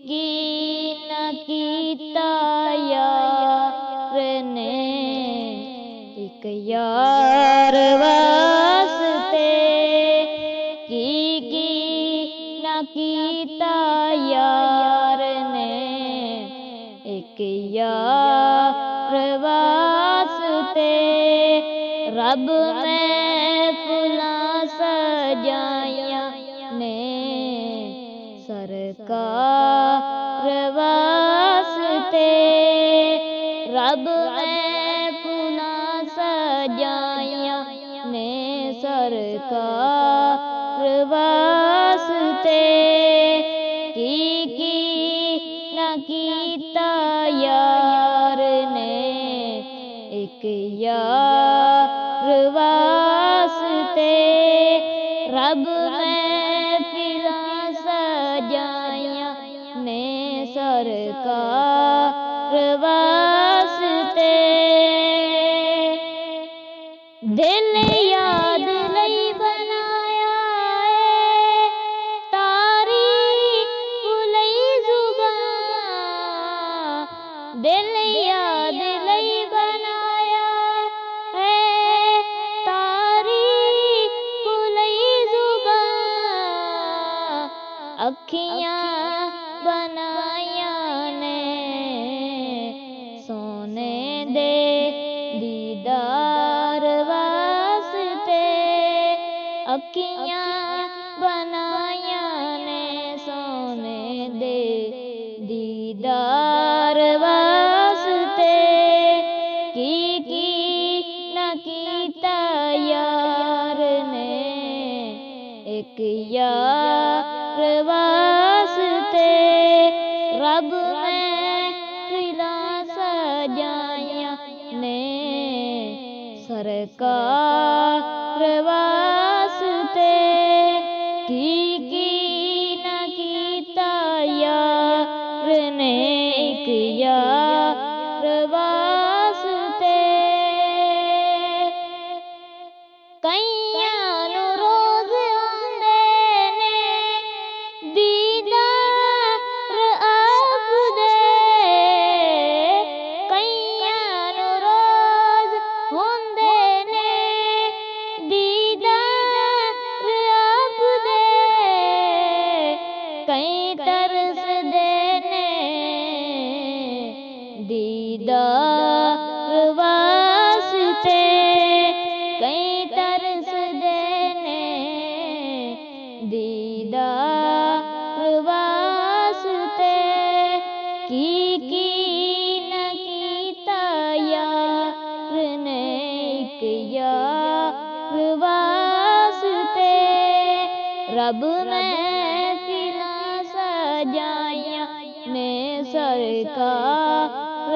न कीता यार ने एक यार वास्ते की न कीता यार ने एक यार वास्ते रब में फुला सजाया ने सरकार वास्ते रब में फुला सजाया ने सरकार वास्ते की न कीता यार ने एक यार वास्ते रब में फिरा सजाया ने सरकार वास्ते दिल याद लई बनाया है तारीफ लई जुबां दिल याद लई बनाया है तारीफ लई जुबां अखियां बनाया ने सोने दे दीदार वास्ते अखियां बनाया ने सोने दे दीदार वास्ते की न कीता यार ने एक यार वास्ते रब में फिरा सजाया ने सरकार वास्ते की न कीता यार ने एक यार वास्ते कईयां नू रोज़ आंदे ने दीदार आप दे कईयां नू रोज़ होंदे ने दीदार आप दे कई तरसदे ने दीदार वास्ते कई तरसदे ने दीदार वास्ते की न कीता यार ने एक यार वास्ते रब में फिरा सजाया ने सरकार